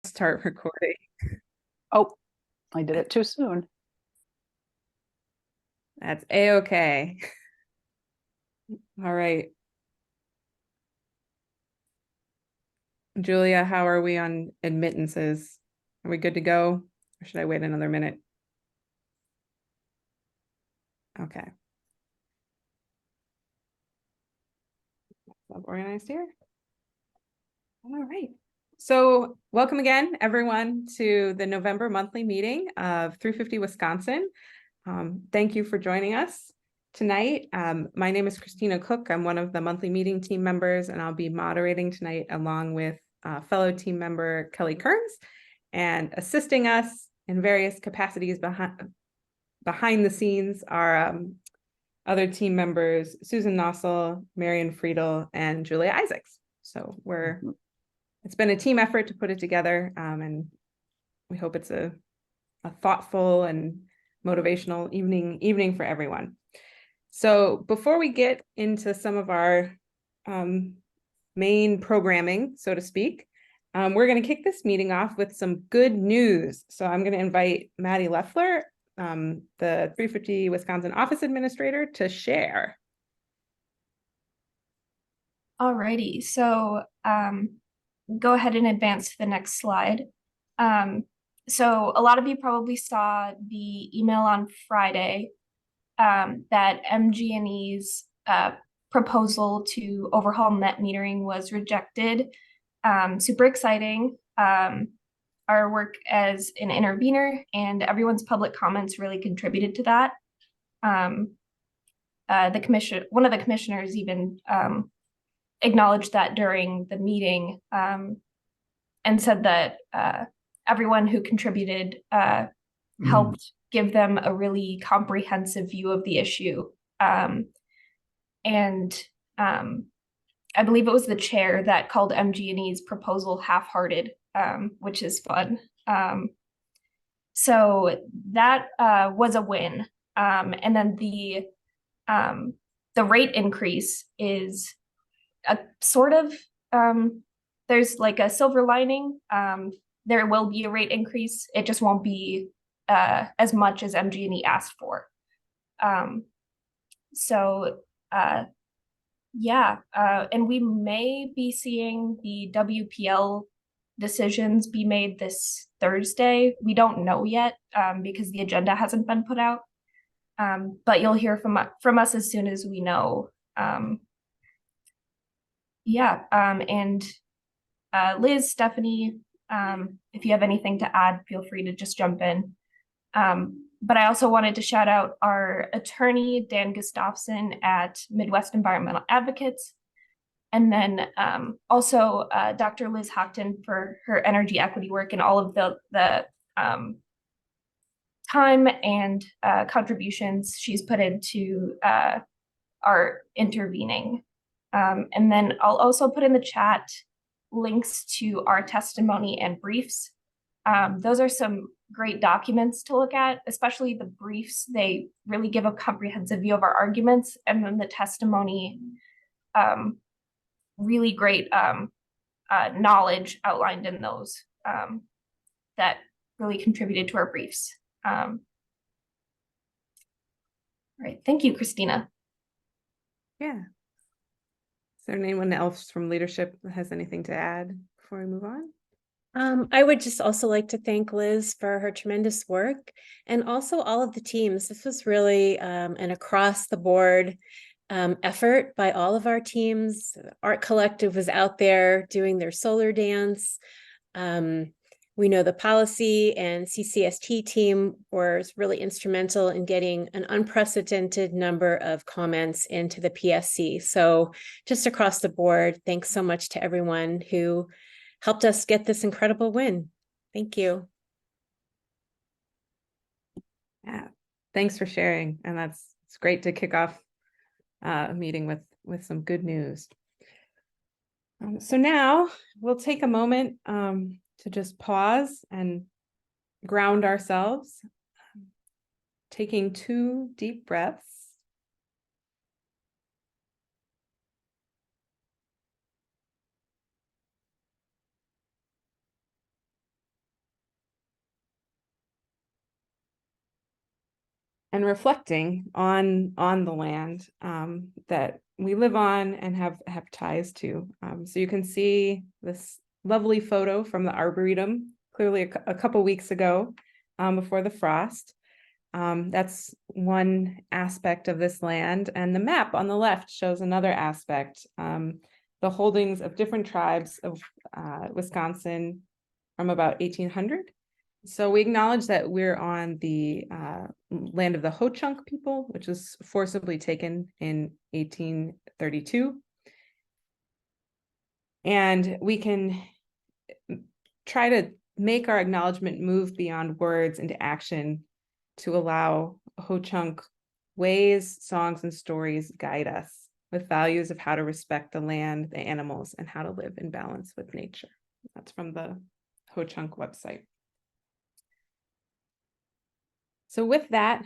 Start recording. Oh, I did it too soon. That's a-okay. All right. Julia, how are we on admittances? Are we good to go? Or should I wait another minute? Okay. Organized here. All right. So welcome again, everyone, to the November monthly meeting of 350 Wisconsin. Thank you for joining us tonight. My name is Christina Cook. I'm one of the monthly meeting team members, and I'll be moderating tonight along with fellow team member Kelly Kearns, and assisting us in various capacities behind the scenes are other team members, Susan Nossel, Marion Friedel, and Julia Isaacs. So it's been a team effort to put it together, and we hope it's a thoughtful and motivational evening for everyone. So before we get into some of our main programming, so to speak, we're going to kick this meeting off with some good news. So I'm going to invite Maddie Leffler, the 350 Wisconsin office administrator, to share. Alrighty, so go ahead and advance to the next slide. So a lot of you probably saw the email on Friday that MG&E's proposal to overhaul net metering was rejected. Super exciting. Our work as an intervener and everyone's public comments really contributed to that. One of the commissioners even acknowledged that during the meeting, and said that everyone who contributed helped give them a really comprehensive view of the issue. And I believe it was the chair that called MG&E's proposal half-hearted, which is fun. So that was a win. And then the rate increase is a sort of, there's like a silver lining. There will be a rate increase. It just won't be as much as MG&E asked for. And we may be seeing the WPL decisions be made this Thursday. We don't know yet because the agenda hasn't been put out. But you'll hear from us as soon as we know. And Liz, Stephanie, if you have anything to add, feel free to just jump in. But I also wanted to shout out our attorney, Dan Gustafson at Midwest Environmental Advocates. And then also Dr. Liz Hockton for her energy equity work and all of the time and contributions she's put into our intervening. And then I'll also put in the chat links to our testimony and briefs. Those are some great documents to look at, especially the briefs. They really give a comprehensive view of our arguments, and then the testimony, really great knowledge outlined in those that really contributed to our briefs. All right, thank you, Christina. Yeah. Is there anyone else from leadership that has anything to add before we move on? I would just also like to thank Liz for her tremendous work, and also all of the teams. This was really an across the board effort by all of our teams. Art Collective was out there doing their solar dance. We know the policy and CCST team was really instrumental in getting an unprecedented number of comments into the PSC. So just across the board, thanks so much to everyone who helped us get this incredible win. Thank you. Yeah, thanks for sharing. And it's great to kick off a meeting with some good news. So now we'll take a moment to just pause and ground ourselves, taking 2 deep breaths. and reflecting on the land that we live on and have ties to. So you can see this lovely photo from the Arboretum, clearly a couple weeks ago, before the frost. That's one aspect of this land, and the map on the left shows another aspect, the holdings of different tribes of Wisconsin from about 1800. So we acknowledge that we're on the land of the Ho-Chunk people, which was forcibly taken in 1832. And we can try to make our acknowledgement move beyond words into action to allow Ho-Chunk ways, songs, and stories guide us with values of how to respect the land, the animals, and how to live in balance with nature. That's from the Ho-Chunk website. So with that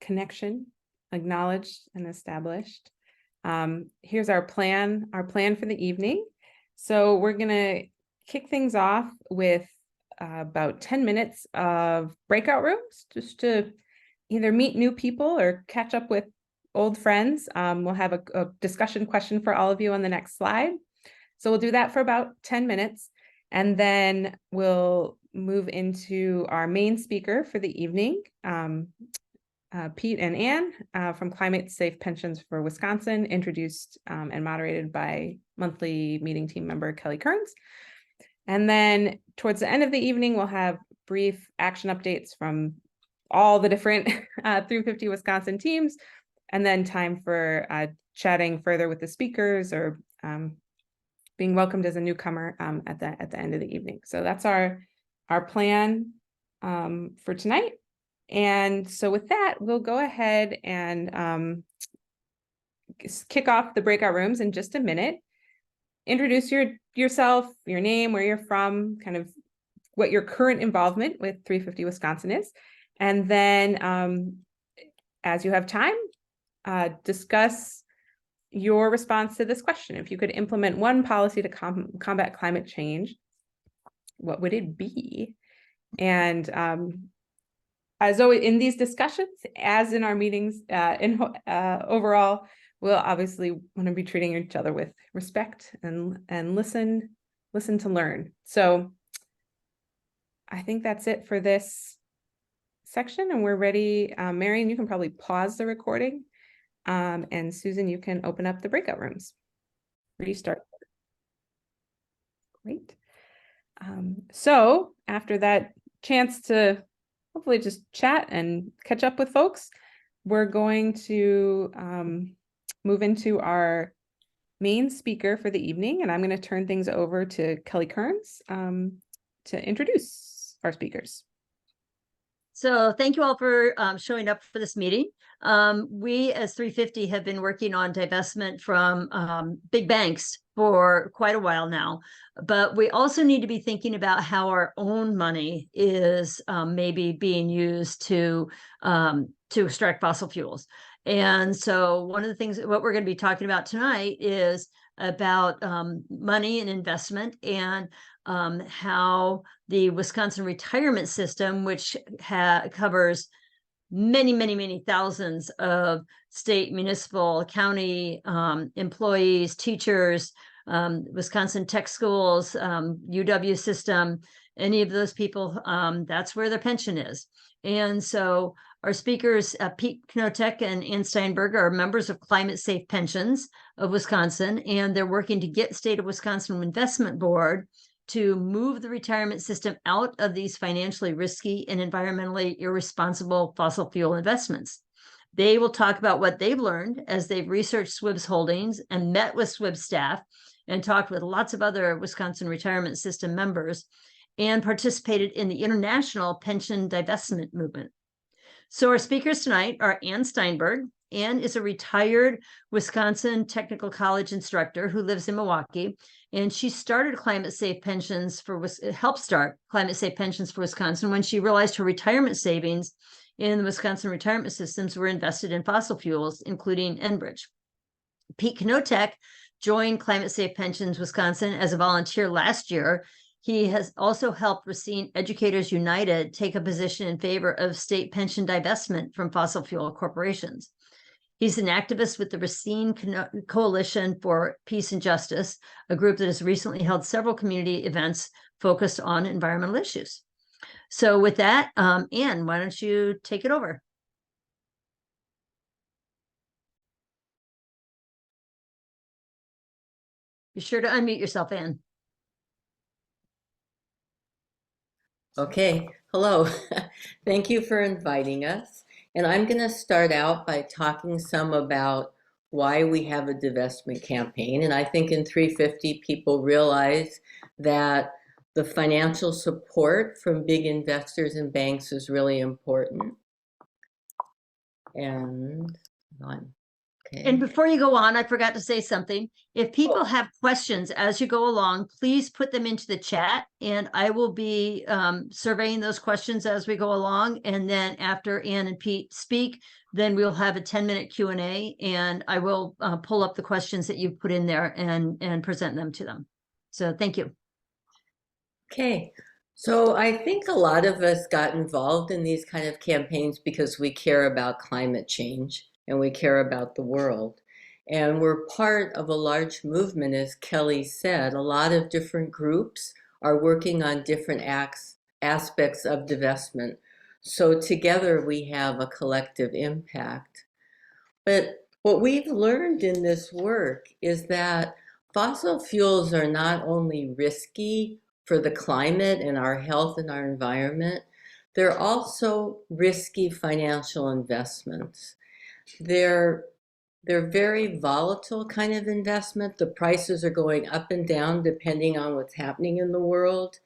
connection acknowledged and established, here's our plan for the evening. So we're gonna kick things off with about 10 minutes of breakout rooms, just to either meet new people or catch up with old friends. We'll have a discussion question for all of you on the next slide. So we'll do that for about 10 minutes, and then we'll move into our main speaker for the evening, Pete and Anne from Climate Safe Pensions for Wisconsin, introduced and moderated by monthly meeting team member Kelly Kearns. And then towards the end of the evening, we'll have brief action updates from all the different 350 Wisconsin teams, and then time for chatting further with the speakers or being welcomed as a newcomer at the end of the evening. So that's our plan for tonight. And so with that, we'll go ahead and kick off the breakout rooms in just a minute. Introduce yourself, your name, where you're from, kind of what your current involvement with 350 Wisconsin is. And then as you have time, discuss your response to this question. If you could implement one policy to combat climate change, what would it be? And as always in these discussions, as in our meetings overall, we'll obviously want to be treating each other with respect and listen to learn. So I think that's it for this section, and we're ready. Marion, you can probably pause the recording, and Susan, you can open up the breakout rooms. Restart. Great. So after that chance to hopefully just chat and catch up with folks, we're going to move into our main speaker for the evening, and I'm going to turn things over to Kelly Kearns to introduce our speakers. So thank you all for showing up for this meeting. We as 350 have been working on divestment from big banks for quite a while now, but we also need to be thinking about how our own money is maybe being used to extract fossil fuels. And so one of the things, what we're going to be talking about tonight is about money and investment, and how the Wisconsin retirement system, which covers many thousands of state, municipal, county employees, teachers, Wisconsin tech schools, UW system, any of those people, that's where their pension is. And so our speakers, Pete Knotek and Anne Steinberg, are members of Climate Safe Pensions of Wisconsin, and they're working to get State of Wisconsin Investment Board to move the retirement system out of these financially risky and environmentally irresponsible fossil fuel investments. They will talk about what they've learned as they've researched SWIB's holdings and met with SWIB staff and talked with lots of other Wisconsin retirement system members and participated in the international pension divestment movement. So our speakers tonight are Anne Steinberg. Anne is a retired Wisconsin Technical College instructor who lives in Milwaukee, and she started Climate Safe Pensions helped start Climate Safe Pensions for Wisconsin when she realized her retirement savings in the Wisconsin retirement systems were invested in fossil fuels, including Enbridge. Pete Knotek joined Climate Safe Pensions Wisconsin as a volunteer last year. He has also helped Racine Educators United take a position in favor of state pension divestment from fossil fuel corporations. He's an activist with the Racine Coalition for Peace and Justice, a group that has recently held several community events focused on environmental issues. So with that, Anne, why don't you take it over? Be sure to unmute yourself, Anne. Okay, hello. Thank you for inviting us. And I'm going to start out by talking some about why we have a divestment campaign. And I think in 350 people realize that the financial support from big investors and banks is really important. And on. Okay. And before you go on, I forgot to say something. If people have questions as you go along, please put them into the chat, and I will be surveying those questions as we go along. And then after Anne and Pete speak, then we'll have a 10-minute Q&A, and I will pull up the questions that you've put in there and present them to them. So thank you. Okay, so I think a lot of us got involved in these kind of campaigns because we care about climate change and we care about the world. And we're part of a large movement, as Kelly said. A lot of different groups are working on different aspects of divestment. So together we have a collective impact. But what we've learned in this work is that fossil fuels are not only risky for the climate and our health and our environment, they're also risky financial investments. They're very volatile kind of investment. The prices are going up and down depending on what's happening in the world.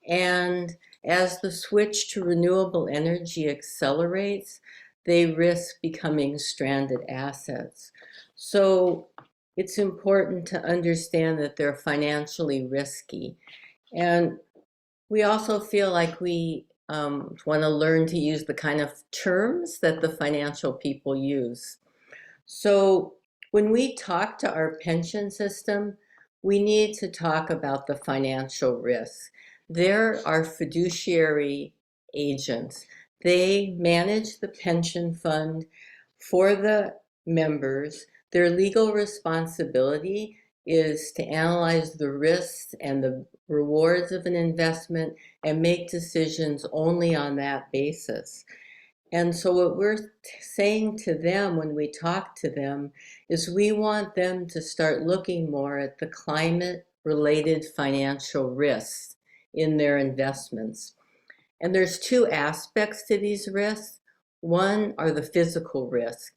And as the switch to renewable energy accelerates, they risk becoming stranded assets. So it's important to understand that they're financially risky. And we also feel like we want to learn to use the kind of terms that the financial people use. So when we talk to our pension system, we need to talk about the financial risks. They're our fiduciary agents. They manage the pension fund for the members. Their legal responsibility is to analyze the risks and the rewards of an investment and make decisions only on that basis. And so what we're saying to them when we talk to them is we want them to start looking more at the climate-related financial risks in their investments. And there's two aspects to these risks. One are the physical risks.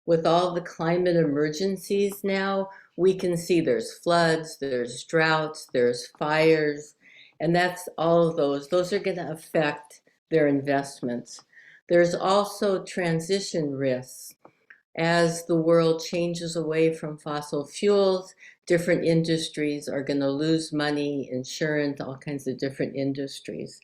With all the climate emergencies now, we can see there's floods, there's droughts, there's fires, and that's all of those. Those are going to affect their investments. There's also transition risks. As the world changes away from fossil fuels, different industries are going to lose money, insurance, all kinds of different industries.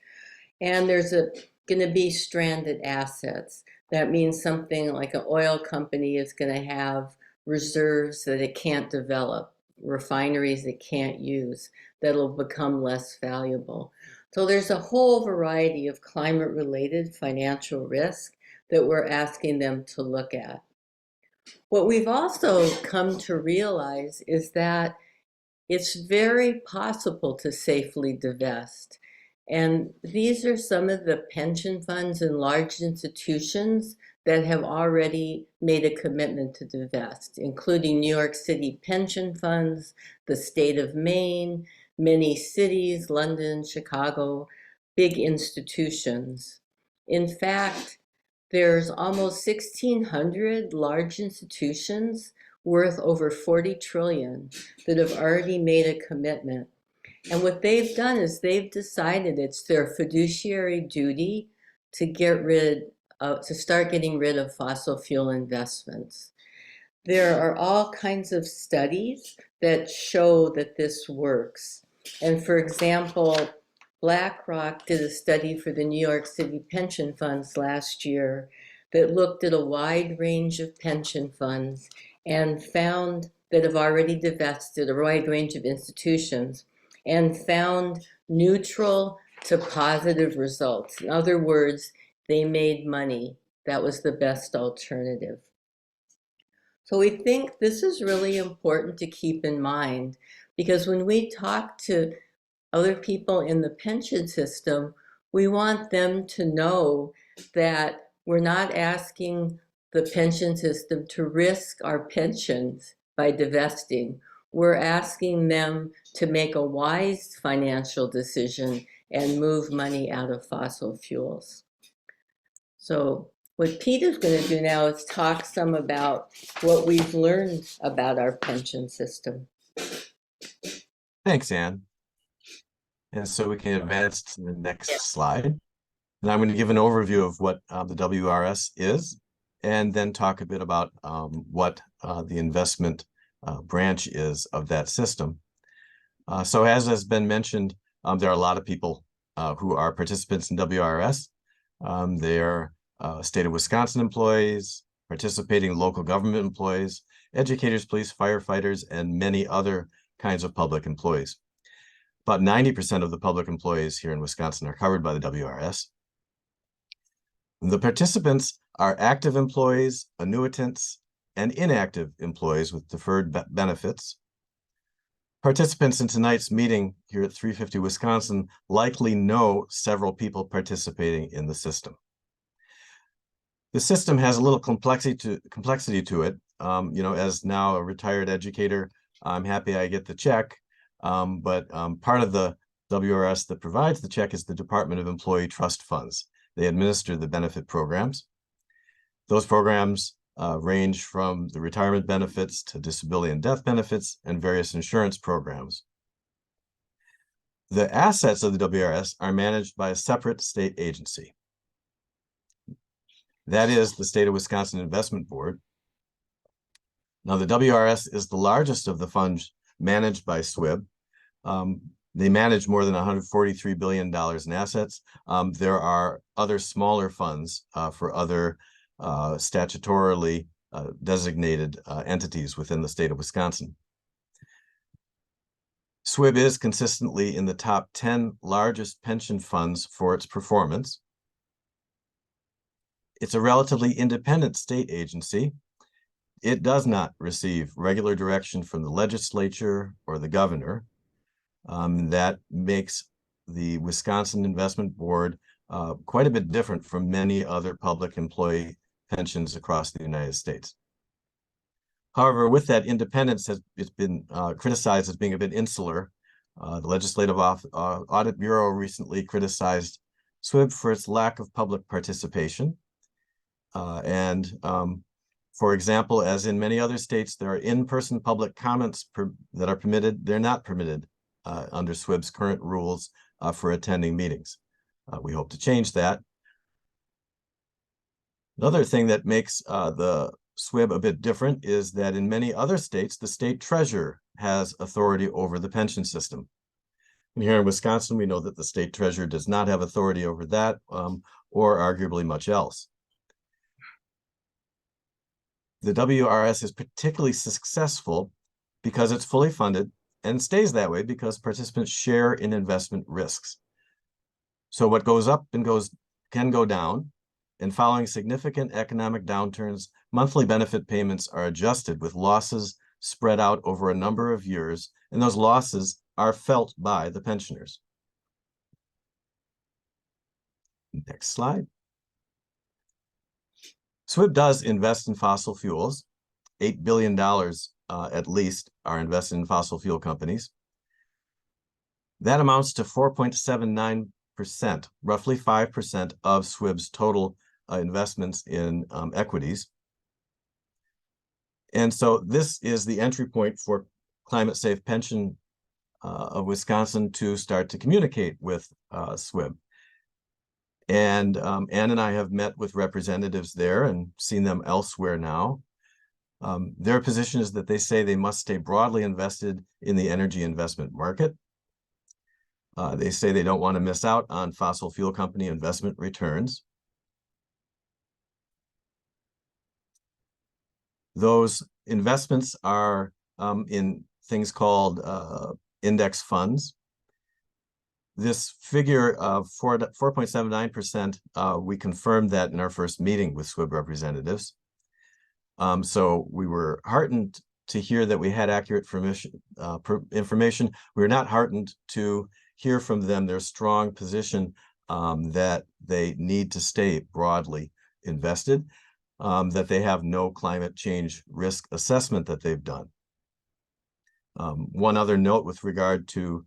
And there's going to be stranded assets. That means something like an oil company is going to have reserves that it can't develop, refineries it can't use, that'll become less valuable. So there's a whole variety of climate-related financial risk that we're asking them to look at. What we've also come to realize is that it's very possible to safely divest. And these are some of the pension funds and large institutions that have already made a commitment to divest, including New York City pension funds, the state of Maine, many cities, London, Chicago, big institutions. In fact, there's almost 1,600 large institutions worth over 40 trillion that have already made a commitment. And what they've done is they've decided it's their fiduciary duty to start getting rid of fossil fuel investments. There are all kinds of studies that show that this works. And for example, BlackRock did a study for the New York City pension funds last year that looked at a wide range of pension funds and found that have already divested, a wide range of institutions, and found neutral to positive results. In other words, they made money. That was the best alternative. So we think this is really important to keep in mind, because when we talk to other people in the pension system, we want them to know that we're not asking the pension system to risk our pensions by divesting. We're asking them to make a wise financial decision and move money out of fossil fuels. So what Pete is going to do now is talk some about what we've learned about our pension system. Thanks, Anne. And so we can advance to the next slide. And I'm going to give an overview of what the WRS is, and then talk a bit about what the investment branch is of that system. So as has been mentioned, there are a lot of people who are participants in WRS. They are state of Wisconsin employees, participating local government employees, educators, police, firefighters, and many other kinds of public employees. About 90% of the public employees here in Wisconsin are covered by the WRS. The participants are active employees, annuitants, and inactive employees with deferred benefits. Participants in tonight's meeting here at 350 Wisconsin likely know several people participating in the system. The system has a little complexity to it. As now a retired educator, I'm happy I get the check. But part of the WRS that provides the check is the Department of Employee Trust Funds. They administer the benefit programs. Those programs range from the retirement benefits to disability and death benefits and various insurance programs. The assets of the WRS are managed by a separate state agency. That is the State of Wisconsin Investment Board. Now, the WRS is the largest of the funds managed by SWIB. They manage more than $143 billion in assets. There are other smaller funds for other statutorily designated entities within the state of Wisconsin. SWIB is consistently in the top 10 largest pension funds for its performance. It's a relatively independent state agency. It does not receive regular direction from the legislature or the governor. That makes the Wisconsin Investment Board quite a bit different from many other public employee pensions across the United States. However, with that independence, it's been criticized as being a bit insular. The Legislative Audit Bureau recently criticized SWIB for its lack of public participation. For example, as in many other states, there are in-person public comments that are permitted. They're not permitted under SWIB's current rules for attending meetings. We hope to change that. Another thing that makes the SWIB a bit different is that in many other states, the state treasurer has authority over the pension system. And here in Wisconsin, we know that the state treasurer does not have authority over that or arguably much else. The WRS is particularly successful because it's fully funded and stays that way because participants share in investment risks. So what goes up and can go down, and following significant economic downturns, monthly benefit payments are adjusted with losses spread out over a number of years, and those losses are felt by the pensioners. Next slide. SWIB does invest in fossil fuels. $8 billion at least are invested in fossil fuel companies. That amounts to 4.79%, roughly 5% of SWIB's total investments in equities. And so this is the entry point for Climate Safe Pension of Wisconsin to start to communicate with SWIB. And Anne and I have met with representatives there and seen them elsewhere now. Their position is that they say they must stay broadly invested in the energy investment market. They say they don't want to miss out on fossil fuel company investment returns. Those investments are in things called index funds. This figure of 4.79%, we confirmed that in our first meeting with SWIB representatives. So we were heartened to hear that we had accurate information. We were not heartened to hear from them their strong position that they need to stay broadly invested, that they have no climate change risk assessment that they've done. One other note with regard to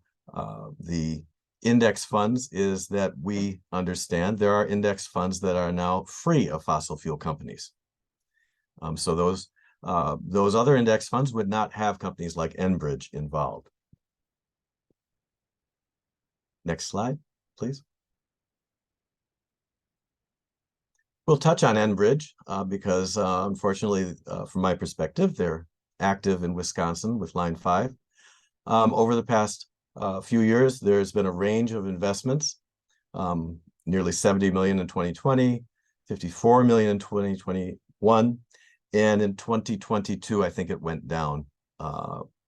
the index funds is that we understand there are index funds that are now free of fossil fuel companies. So those other index funds would not have companies like Enbridge involved. Next slide, please. We'll touch on Enbridge because unfortunately, from my perspective, they're active in Wisconsin with Line 5. Over the past few years, there's been a range of investments, nearly 70 million in 2020, 54 million in 2021, and in 2022, I think it went down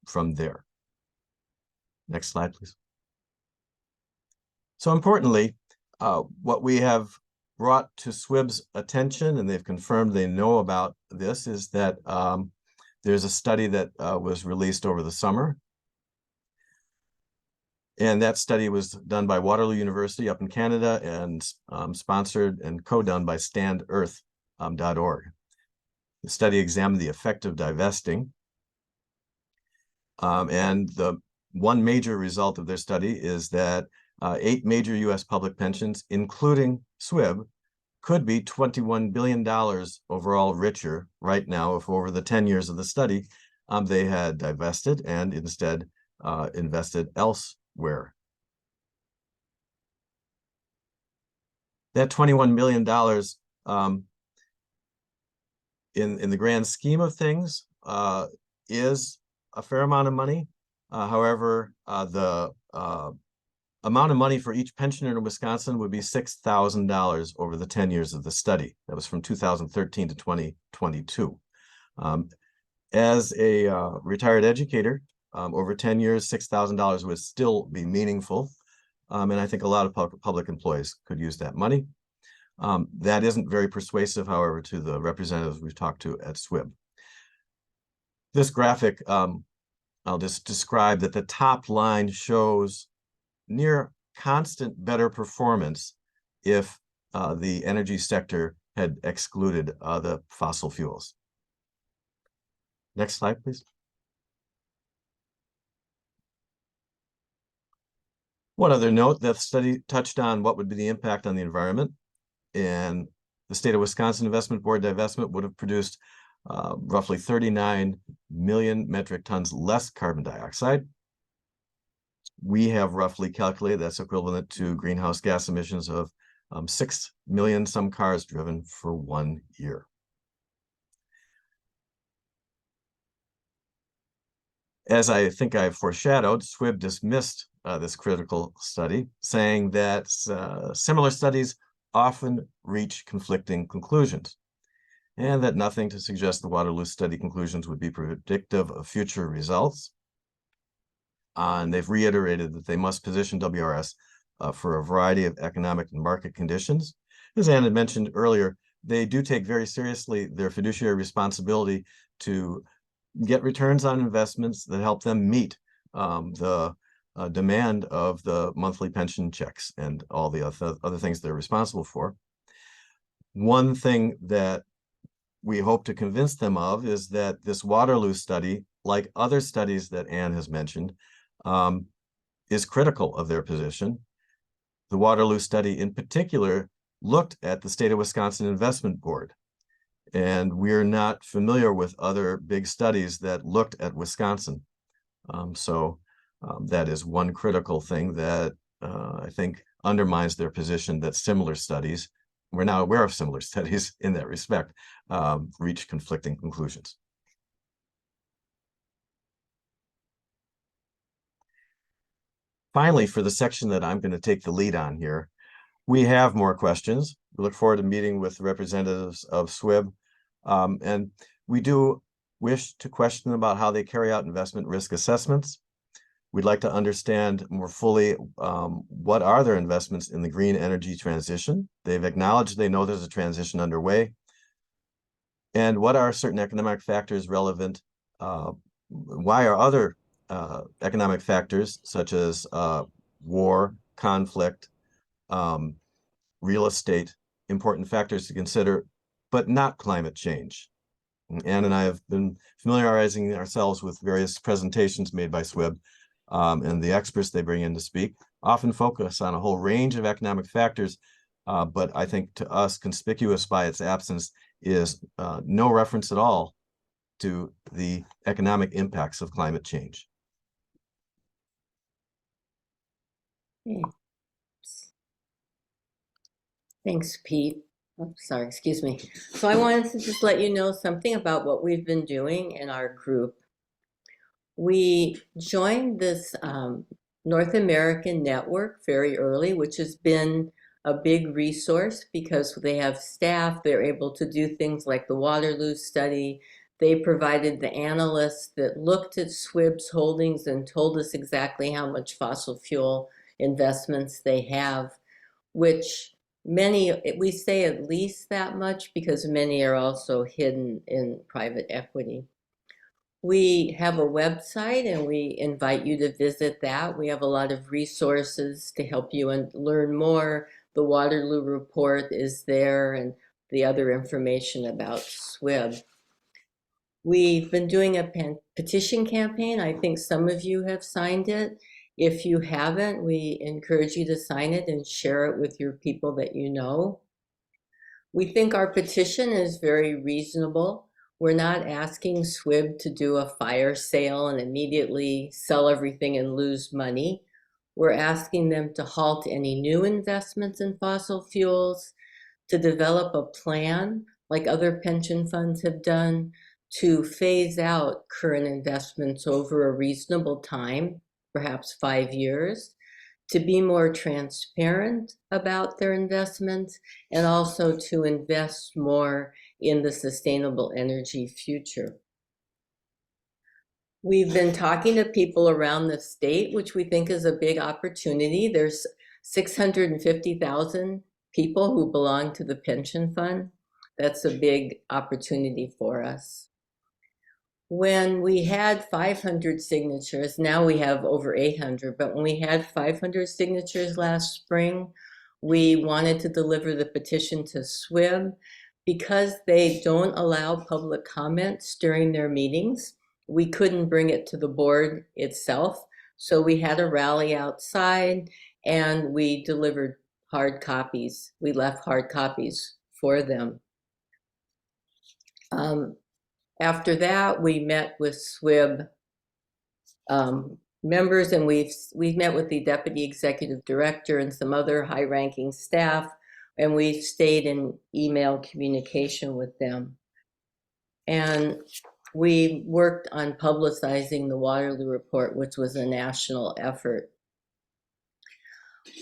from there. Next slide, please. So importantly, what we have brought to SWIB's attention, and they've confirmed they know about this, is that there's a study that was released over the summer. And that study was done by Waterloo University up in Canada and sponsored and co-done by standearth.org. The study examined the effect of divesting. And the one major result of their study is that 8 major US public pensions, including SWIB, could be $21 billion overall richer right now if over the 10 years of the study, they had divested and instead invested elsewhere. That $21 billion in the grand scheme of things is a fair amount of money. However, the amount of money for each pensioner in Wisconsin would be $6,000 over the 10 years of the study. That was from 2013 to 2022. As a retired educator, over 10 years, $6,000 would still be meaningful. And I think a lot of public employees could use that money. That isn't very persuasive, however, to the representatives we've talked to at SWIB. This graphic, I'll just describe that the top line shows near constant better performance if the energy sector had excluded the fossil fuels. Next slide, please. One other note, that study touched on what would be the impact on the environment, and the state of Wisconsin Investment Board divestment would have produced roughly 39 million metric tons less carbon dioxide. We have roughly calculated that's equivalent to greenhouse gas emissions of 6 million some cars driven for 1 year. As I think I've foreshadowed, SWIB dismissed this critical study, saying that similar studies often reach conflicting conclusions, and that nothing to suggest the Waterloo study conclusions would be predictive of future results. And they've reiterated that they must position WRS for a variety of economic and market conditions. As Anne had mentioned earlier, they do take very seriously their fiduciary responsibility to get returns on investments that help them meet the demand of the monthly pension checks and all the other things they're responsible for. One thing that we hope to convince them of is that this Waterloo study, like other studies that Anne has mentioned, is critical of their position. The Waterloo study in particular looked at the state of Wisconsin Investment Board, and we're not familiar with other big studies that looked at Wisconsin. So that is one critical thing that I think undermines their position that similar studies, we're now aware of similar studies in that respect, reach conflicting conclusions. Finally, for the section that I'm going to take the lead on here, we have more questions. We look forward to meeting with representatives of SWIB, and we do wish to question them about how they carry out investment risk assessments. We'd like to understand more fully what are their investments in the green energy transition. They've acknowledged they know there's a transition underway. And what are certain economic factors relevant? Why are other economic factors such as war, conflict, real estate important factors to consider, but not climate change? Anne and I have been familiarizing ourselves with various presentations made by SWIB, and the experts they bring in to speak often focus on a whole range of economic factors, but I think to us conspicuous by its absence is no reference at all to the economic impacts of climate change. Okay. Thanks, Pete. Oh, sorry, excuse me. So I wanted to just let you know something about what we've been doing in our group. We joined this North American network very early, which has been a big resource because they have staff. They're able to do things like the Waterloo study. They provided the analysts that looked at SWIB's holdings and told us exactly how much fossil fuel investments they have, which we say at least that much because many are also hidden in private equity. We have a website and we invite you to visit that. We have a lot of resources to help you and learn more. The Waterloo report is there and the other information about SWIB. We've been doing a petition campaign. I think some of you have signed it. If you haven't, we encourage you to sign it and share it with your people that you know. We think our petition is very reasonable. We're not asking SWIB to do a fire sale and immediately sell everything and lose money. We're asking them to halt any new investments in fossil fuels, to develop a plan like other pension funds have done to phase out current investments over a reasonable time, perhaps 5 years, to be more transparent about their investments, and also to invest more in the sustainable energy future. We've been talking to people around the state, which we think is a big opportunity. There's 650,000 people who belong to the pension fund. That's a big opportunity for us. When we had 500 signatures, now we have over 800, but when we had 500 signatures last spring, we wanted to deliver the petition to SWIB. Because they don't allow public comments during their meetings, we couldn't bring it to the board itself. So we had a rally outside and we delivered hard copies. We left hard copies for them. After that, we met with SWIB members, and we've met with the deputy executive director and some other high-ranking staff, and we've stayed in email communication with them. And we worked on publicizing the Waterloo report, which was a national effort.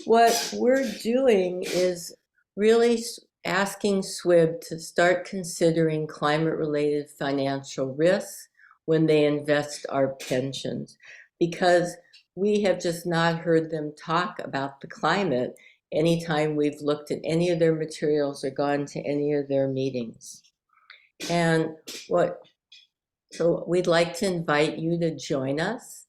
What we're doing is really asking SWIB to start considering climate-related financial risks when they invest our pensions, because we have just not heard them talk about the climate anytime we've looked at any of their materials or gone to any of their meetings. And so we'd like to invite you to join us.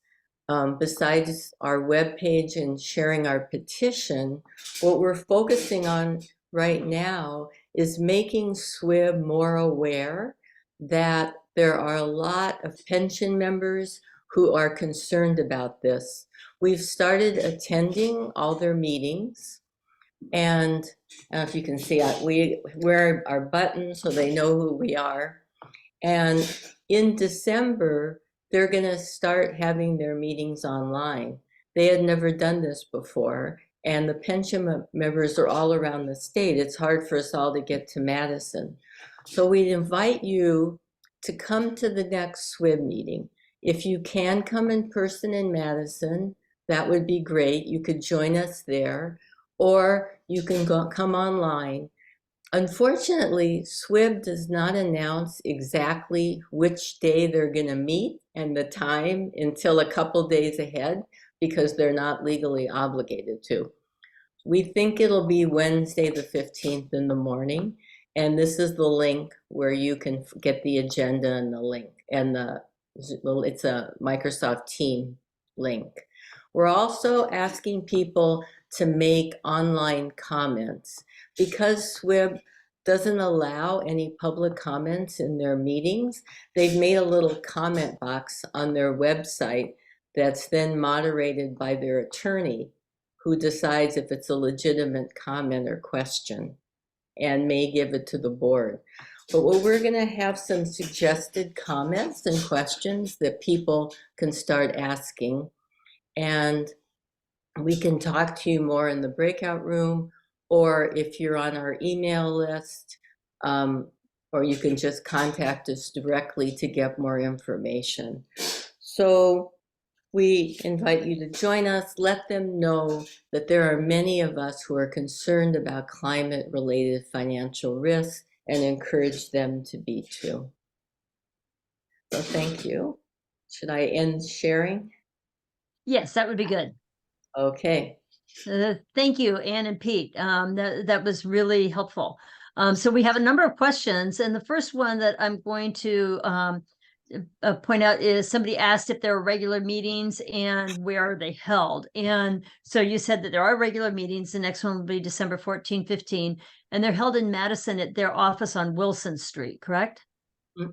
Besides our webpage and sharing our petition, what we're focusing on right now is making SWIB more aware that there are a lot of pension members who are concerned about this. We've started attending all their meetings, and I don't know if you can see it, we wear our buttons so they know who we are. And in December, they're going to start having their meetings online. They had never done this before, and the pension members are all around the state. It's hard for us all to get to Madison. So we'd invite you to come to the next SWIB meeting. If you can come in person in Madison, that would be great. You could join us there, or you can come online. Unfortunately, SWIB does not announce exactly which day they're going to meet and the time until a couple days ahead because they're not legally obligated to. We think it'll be Wednesday the 15th in the morning, and this is the link where you can get the agenda and the link, and it's a Microsoft Team link. We're also asking people to make online comments because SWIB doesn't allow any public comments in their meetings. They've made a little comment box on their website that's then moderated by their attorney, who decides if it's a legitimate comment or question and may give it to the board. But we're going to have some suggested comments and questions that people can start asking. And we can talk to you more in the breakout room, or if you're on our email list, or you can just contact us directly to get more information. So we invite you to join us. Let them know that there are many of us who are concerned about climate-related financial risks and encourage them to be too. So thank you. Should I end sharing? Yes, that would be good. Okay. Thank you, Anne and Pete. That was really helpful. So we have a number of questions, and the first one that I'm going to point out is somebody asked if there are regular meetings and where are they held. And so you said that there are regular meetings. The next one will be December 14, 15, and they're held in Madison at their office on Wilson Street, correct? I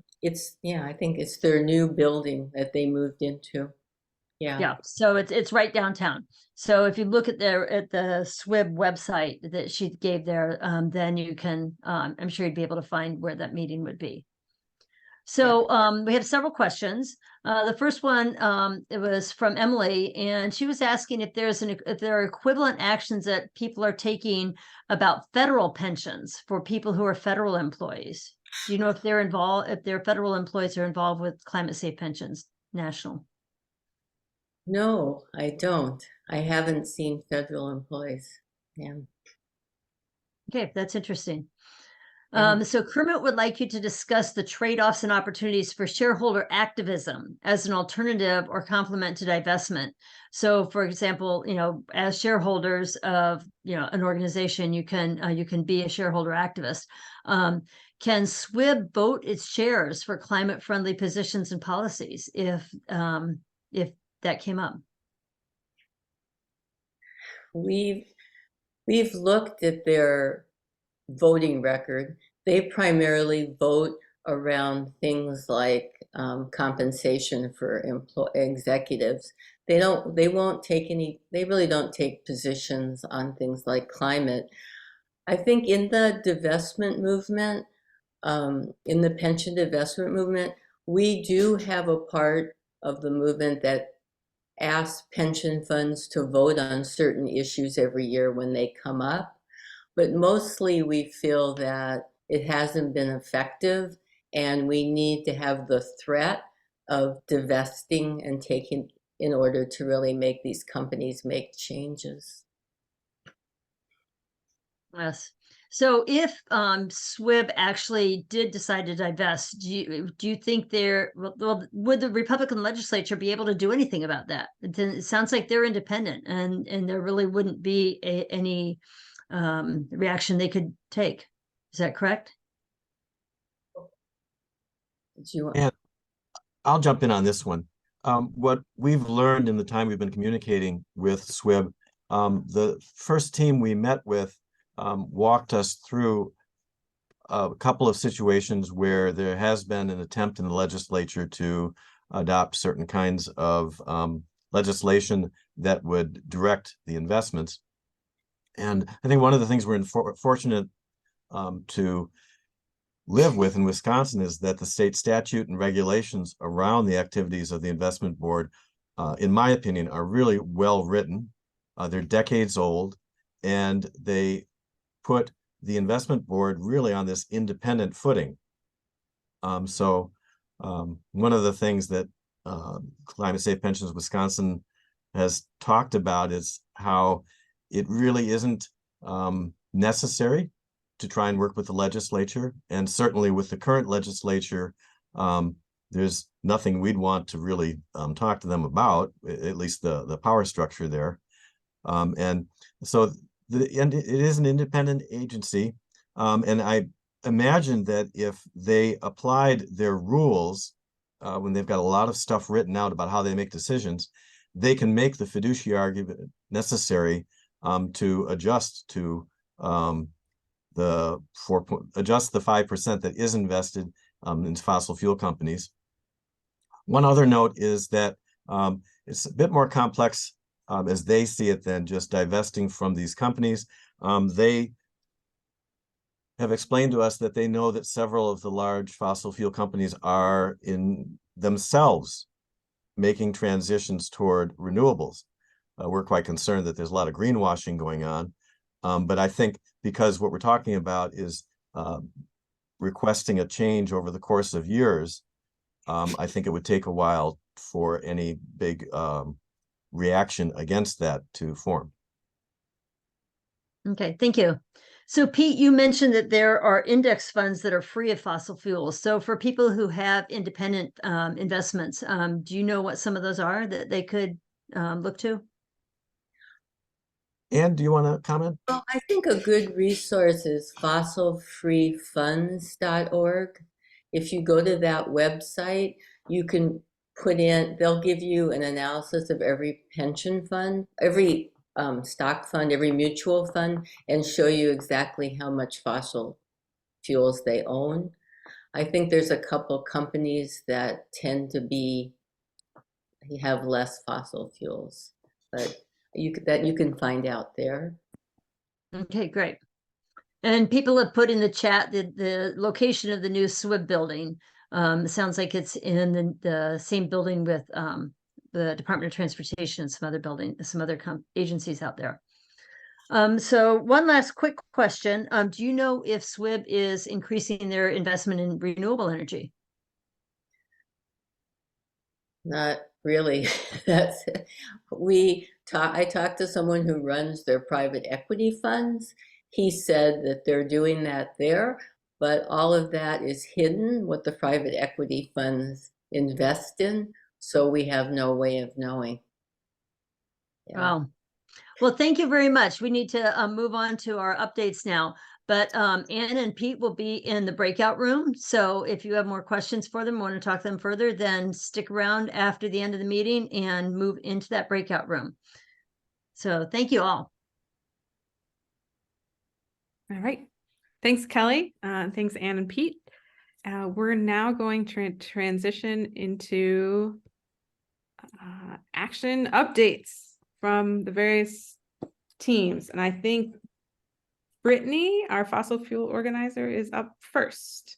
think it's their new building that they moved into. Yeah, so it's right downtown. So if you look at the SWIB website that she gave there, then you can, I'm sure you'd be able to find where that meeting would be. So we have several questions. The first one, it was from Emily, and she was asking if there are equivalent actions that people are taking about federal pensions for people who are federal employees. Do you know if they're involved, if their federal employees are involved with climate safe pensions, national? No, I don't. I haven't seen federal employees. Yeah. Okay, that's interesting. Yeah. So Kermit would like you to discuss the trade-offs and opportunities for shareholder activism as an alternative or complement to divestment. So, for example, as shareholders of an organization, you can be a shareholder activist. Can SWIB vote its shares for climate-friendly positions and policies if that came up? We've looked at their voting record. They primarily vote around things like compensation for executives. They really don't take positions on things like climate. I think in the divestment movement, in the pension divestment movement, we do have a part of the movement that asks pension funds to vote on certain issues every year when they come up. But mostly we feel that it hasn't been effective, and we need to have the threat of divesting and taking in order to really make these companies make changes. Yes. So if SWIB actually did decide to divest, do you think would the Republican legislature be able to do anything about that? It sounds like they're independent, and there really wouldn't be any reaction they could take. Is that correct? And I'll jump in on this one. What we've learned in the time we've been communicating with SWIB, the first team we met with walked us through a couple of situations where there has been an attempt in the legislature to adopt certain kinds of legislation that would direct the investments. And I think one of the things we're fortunate to live with in Wisconsin is that the state statute and regulations around the activities of the investment board, in my opinion, are really well written. They're decades old, and they put the investment board really on this independent footing. So one of the things that Climate Safe Pensions Wisconsin has talked about is how it really isn't necessary to try and work with the legislature, and certainly with the current legislature, there's nothing we'd want to really talk to them about, at least the power structure there. And so it is an independent agency, and I imagine that if they applied their rules, when they've got a lot of stuff written out about how they make decisions, they can make the fiduciary argument necessary to adjust to adjust the 5% that is invested in fossil fuel companies. One other note is that it's a bit more complex as they see it than just divesting from these companies. They have explained to us that they know that several of the large fossil fuel companies are in themselves making transitions toward renewables. We're quite concerned that there's a lot of greenwashing going on. But I think because what we're talking about is requesting a change over the course of years, I think it would take a while for any big reaction against that to form. Okay, thank you. So Pete, you mentioned that there are index funds that are free of fossil fuels. So for people who have independent investments, do you know what some of those are that they could look to? Anne, do you want to comment? Well, I think a good resource is fossilfreefunds.org. If you go to that website, you can put in, they'll give you an analysis of every pension fund, every stock fund, every mutual fund, and show you exactly how much fossil fuels they own. I think there's a couple companies that tend to have less fossil fuels, but you can find out there. Okay, great. And people have put in the chat the location of the new SWIB building. It sounds like it's in the same building with the Department of Transportation and some other agencies out there. So one last quick question. Do you know if SWIB is increasing their investment in renewable energy? Not really. I talked to someone who runs their private equity funds. He said that they're doing that there, but all of that is hidden, what the private equity funds invest in. So we have no way of knowing. Yeah. Wow. Well, thank you very much. We need to move on to our updates now. But Anne and Pete will be in the breakout room. So if you have more questions for them, want to talk to them further, then stick around after the end of the meeting and move into that breakout room. So thank you all. All right. Thanks, Kelly. Thanks, Anne and Pete. We're now going to transition into action updates from the various teams. And I think Brittany, our fossil fuel organizer, is up first.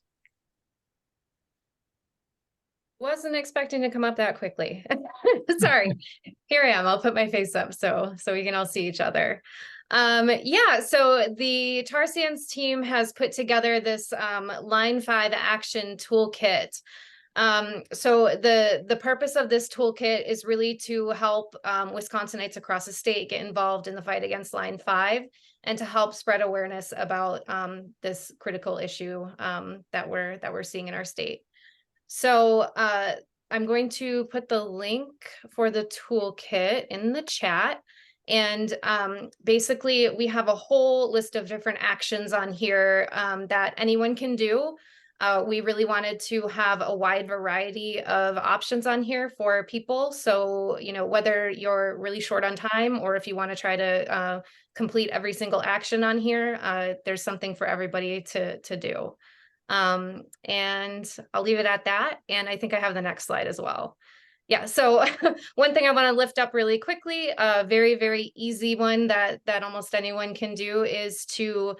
Wasn't expecting to come up that quickly. Sorry. Here I am. I'll put my face up so we can all see each other. Yeah, so the tar sands team has put together this Line 5 action toolkit. So the purpose of this toolkit is really to help Wisconsinites across the state get involved in the fight against Line 5 and to help spread awareness about this critical issue that we're seeing in our state. So I'm going to put the link for the toolkit in the chat. And basically, we have a whole list of different actions on here that anyone can do. We really wanted to have a wide variety of options on here for people. So, you know, whether you're really short on time or if you want to try to complete every single action on here, there's something for everybody to do. And I'll leave it at that. And I think I have the next slide as well. Yeah, so one thing I want to lift up really quickly, a very, very easy one that almost anyone can do is to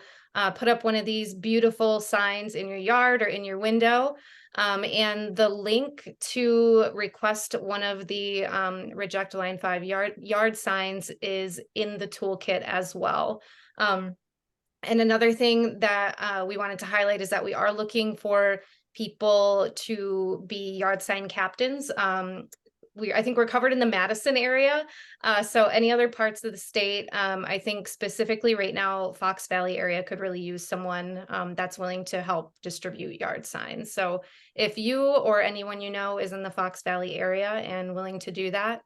put up one of these beautiful signs in your yard or in your window. And the link to request one of the Reject Line 5 yard signs is in the toolkit as well. And another thing that we wanted to highlight is that we are looking for people to be yard sign captains. I think we're covered in the Madison area. So any other parts of the state, I think specifically right now, Fox Valley area could really use someone that's willing to help distribute yard signs. So if you or anyone you know is in the Fox Valley area and willing to do that,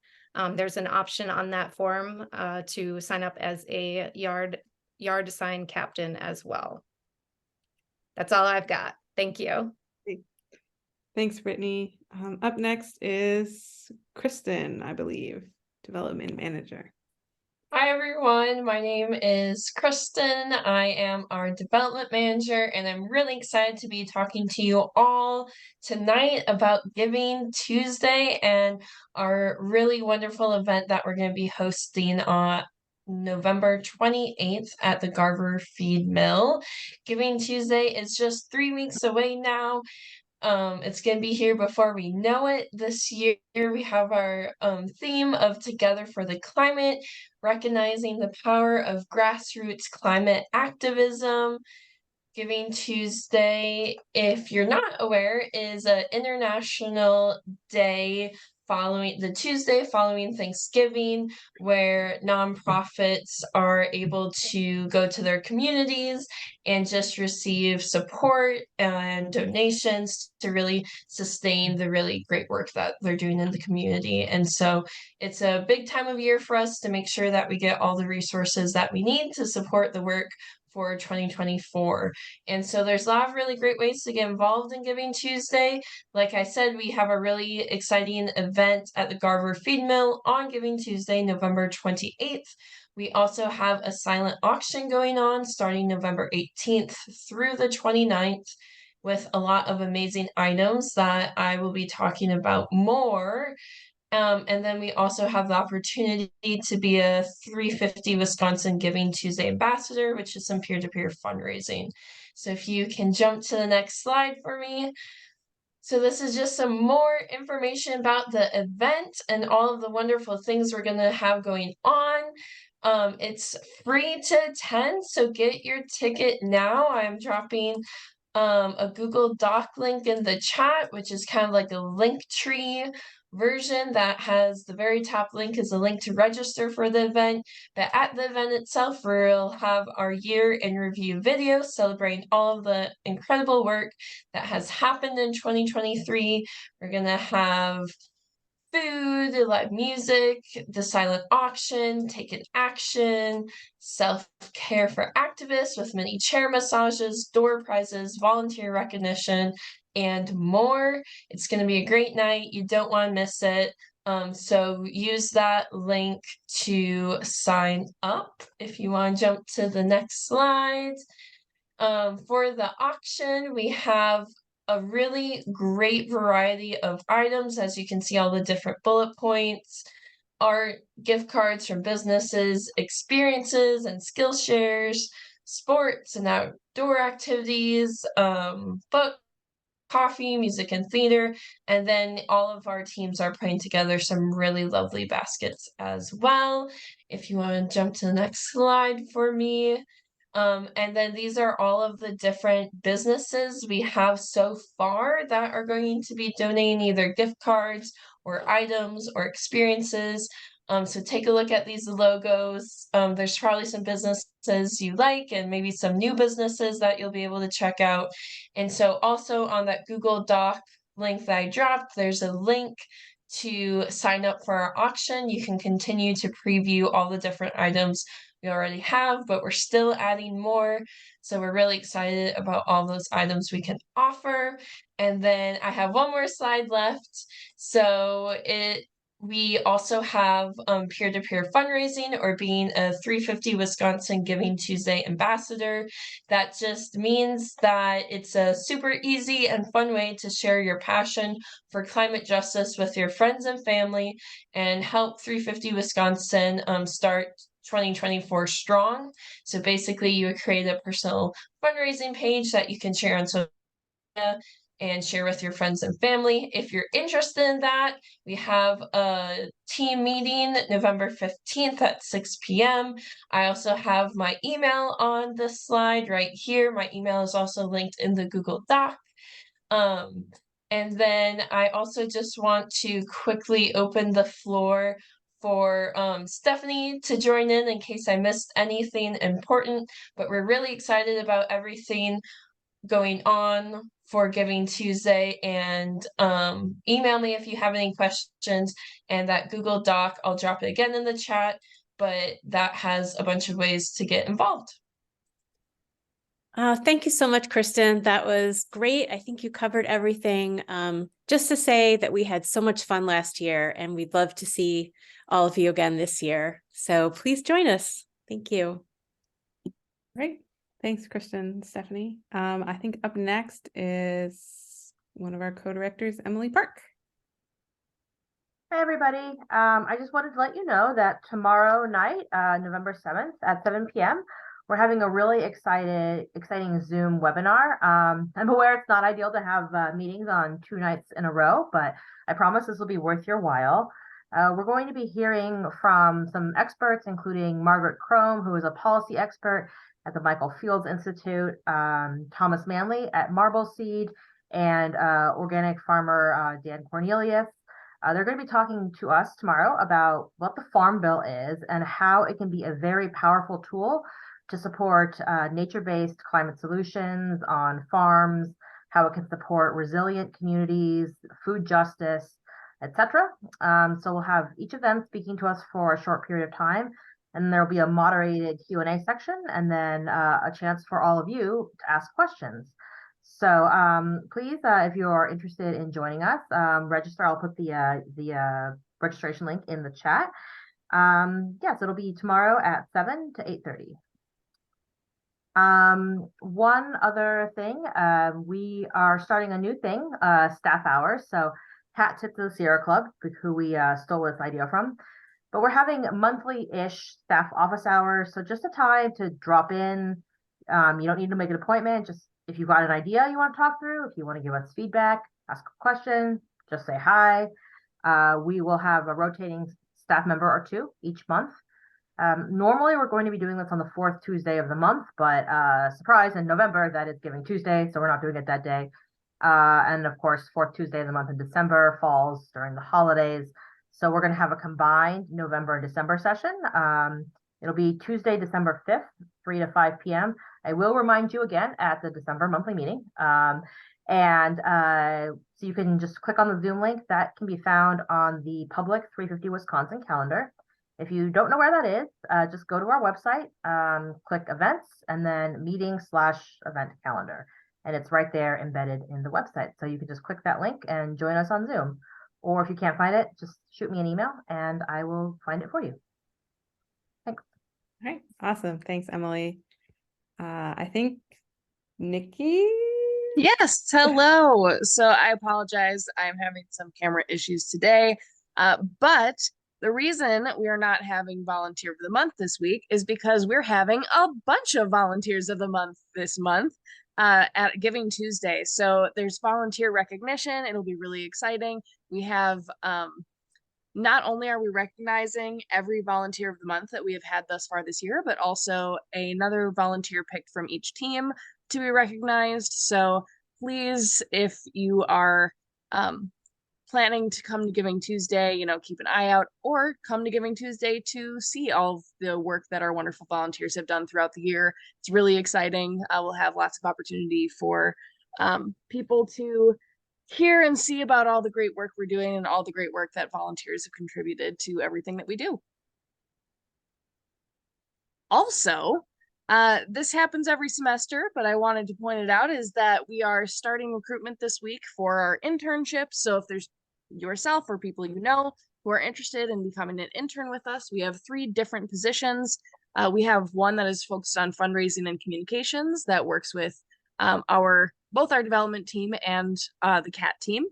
there's an option on that form to sign up as a yard sign captain as well. That's all I've got. Thank you. Thanks, Brittany. Up next is Kristen, I believe, Development Manager. Hi everyone, my name is Kristen. I am our development manager, and I'm really excited to be talking to you all tonight about Giving Tuesday and our really wonderful event that we're going to be hosting on November 28th at the Garver Feed Mill. Giving Tuesday is just 3 weeks away now. It's gonna be here before we know it. This year we have our theme of Together for the Climate, recognizing the power of grassroots climate activism. Giving Tuesday, if you're not aware, is an international day following the Tuesday following Thanksgiving, where nonprofits are able to go to their communities and just receive support and donations to really sustain the really great work that they're doing in the community. And so it's a big time of year for us to make sure that we get all the resources that we need to support the work for 2024. And so there's a lot of really great ways to get involved in Giving Tuesday. Like I said, we have a really exciting event at the Garver Feed Mill on Giving Tuesday, November 28th. We also have a silent auction going on starting November 18th through the 29th with a lot of amazing items that I will be talking about more. And then we also have the opportunity to be a 350 Wisconsin Giving Tuesday ambassador, which is some peer-to-peer fundraising. So if you can jump to the next slide for me. So this is just some more information about the event and all of the wonderful things we're going to have going on. It's free to attend, so get your ticket now. I'm dropping a Google Doc link in the chat, which is kind of like a link tree version that has the very top link is a link to register for the event. But at the event itself, we'll have our year in review video celebrating all of the incredible work that has happened in 2023. We're gonna have food, live music, the silent auction, taken action, self-care for activists with mini chair massages, door prizes, volunteer recognition, and more. It's going to be a great night. You don't want to miss it. So use that link to sign up. If you want to jump to the next slide. For the auction, we have a really great variety of items. As you can see, all the different bullet points, art, gift cards from businesses, experiences and skill shares, sports and outdoor activities, book, coffee, music and theater, and then all of our teams are putting together some really lovely baskets as well. If you want to jump to the next slide for me. And then these are all of the different businesses we have so far that are going to be donating either gift cards or items or experiences. So take a look at these logos. There's probably some businesses you like and maybe some new businesses that you'll be able to check out. And so also on that Google Doc link that I dropped, there's a link to sign up for our auction. You can continue to preview all the different items we already have, but we're still adding more. So we're really excited about all those items we can offer. And then I have one more slide left. So we also have peer-to-peer fundraising, or being a 350 Wisconsin Giving Tuesday ambassador. That just means that it's a super easy and fun way to share your passion for climate justice with your friends and family and help 350 Wisconsin start 2024 strong. So basically you would create a personal fundraising page that you can share on social media and share with your friends and family. If you're interested in that, we have a team meeting November 15th at 6 p.m. I also have my email on this slide right here. My email is also linked in the Google Doc. And then I also just want to quickly open the floor for Stephanie to join in case I missed anything important. But we're really excited about everything going on for Giving Tuesday, and email me if you have any questions. And that Google Doc, I'll drop it again in the chat, but that has a bunch of ways to get involved. Thank you so much, Kristen. That was great. I think you covered everything. Just to say that we had so much fun last year, and we'd love to see all of you again this year. So please join us. Thank you. Great. Thanks, Kristen, Stephanie. I think up next is one of our co-directors, Emily Park. Hey everybody, I just wanted to let you know that tomorrow night, November 7th at 7 p.m., we're having a really exciting Zoom webinar. I'm aware it's not ideal to have meetings on 2 nights in a row, but I promise this will be worth your while. We're going to be hearing from some experts, including Margaret Crome, who is a policy expert at the Michael Fields Institute, Thomas Manley at Marbleseed, and organic farmer Dan Cornelius. They're going to be talking to us tomorrow about what the Farm Bill is and how it can be a very powerful tool to support nature-based climate solutions on farms, how it can support resilient communities, food justice, etc. So we'll have each of them speaking to us for a short period of time, and there'll be a moderated Q&A section, and then a chance for all of you to ask questions. So please, if you're interested in joining us, register. I'll put the registration link in the chat. Yes, it'll be tomorrow at 7 to 8:30. One other thing, we are starting a new thing, staff hours. So hat tip to the Sierra Club, who we stole this idea from. But we're having monthly-ish staff office hours. So just a time to drop in. You don't need to make an appointment. Just if you've got an idea you want to talk through, if you want to give us feedback, ask a question, just say hi. We will have a rotating staff member or 2 each month. Normally, we're going to be doing this on the 4th Tuesday of the month, but surprise, in November, that is Giving Tuesday, so we're not doing it that day. And of course, 4th Tuesday of the month in December falls during the holidays. So we're going to have a combined November and December session. It'll be Tuesday, December 5th, 3 to 5 p.m. I will remind you again at the December monthly meeting. So you can just click on the Zoom link that can be found on the public 350 Wisconsin calendar. If you don't know where that is, just go to our website, click events, and then meeting/event calendar. And it's right there embedded in the website. So you can just click that link and join us on Zoom. Or if you can't find it, just shoot me an email and I will find it for you. Thanks. All right, awesome. Thanks, Emily. I think Nikki. Yes, hello. So I apologize. I'm having some camera issues today, but the reason we are not having Volunteer of the Month this week is because we're having a bunch of Volunteers of the Month this month at Giving Tuesday. So there's volunteer recognition. It'll be really exciting. We have, not only are we recognizing every Volunteer of the Month that we have had thus far this year, but also another volunteer picked from each team to be recognized. So please, if you are planning to come to Giving Tuesday, keep an eye out, or come to Giving Tuesday to see all of the work that our wonderful volunteers have done throughout the year. It's really exciting. We'll have lots of opportunity for people to hear and see about all the great work we're doing and all the great work that volunteers have contributed to everything that we do. Also, this happens every semester, but I wanted to point it out, is that we are starting recruitment this week for our internships. So if there's yourself or people you know who are interested in becoming an intern with us, we have 3 different positions. We have one that is focused on fundraising and communications that works with both our development team and the CAT team,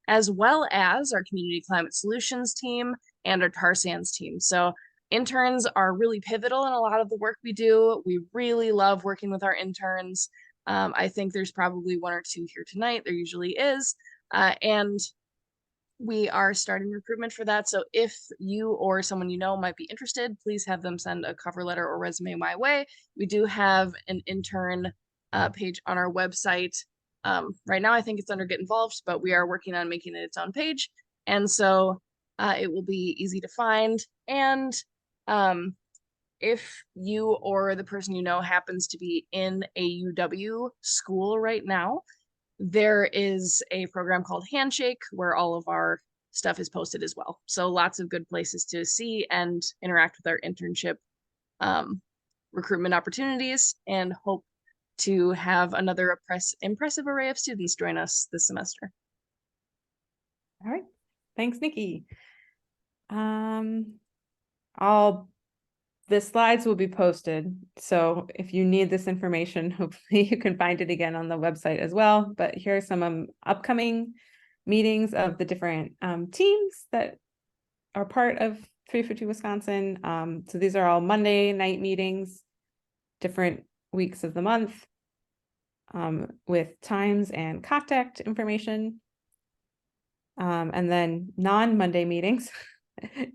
as well as our community climate solutions team and our tar sands team. So interns are really pivotal in a lot of the work we do. We really love working with our interns. I think there's probably 1 or 2 here tonight. There usually is. And we are starting recruitment for that. So if you or someone you know might be interested, please have them send a cover letter or resume my way. We do have an intern page on our website Right now, I think it's under Get Involved, but we are working on making it its own page. And so it will be easy to find. And if you or the person you know happens to be in a UW school right now, there is a program called Handshake where all of our stuff is posted as well. So lots of good places to see and interact with our internship recruitment opportunities, and hope to have another impressive array of students join us this semester. All right. Thanks, Nikki. The slides will be posted. So if you need this information, hopefully you can find it again on the website as well. But here are some upcoming meetings of the different teams that are part of 350 Wisconsin. So these are all Monday night meetings, different weeks of the month, with times and contact information. And then non-Monday meetings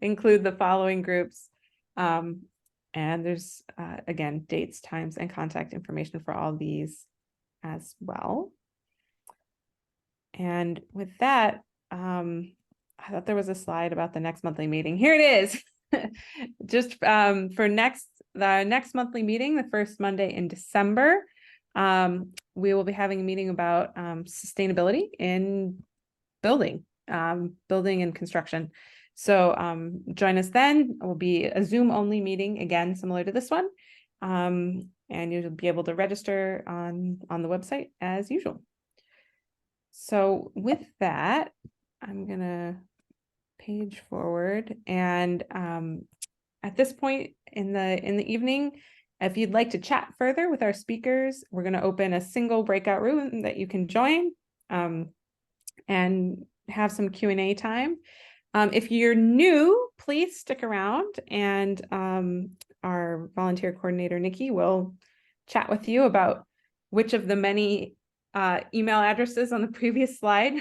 include the following groups. And there's, again, dates, times, and contact information for all these as well. And with that, I thought there was a slide about the next monthly meeting. Here it is. Just for the next monthly meeting, the first Monday in December, we will be having a meeting about sustainability in building and construction. So join us then. It will be a Zoom only meeting, again, similar to this one. And you'll be able to register on the website as usual. So with that, I'm gonna page forward, and at this point in the evening, if you'd like to chat further with our speakers, we're going to open a single breakout room that you can join and have some Q&A time. If you're new, please stick around, and our volunteer coordinator, Nikki, will chat with you about which of the many email addresses on the previous slide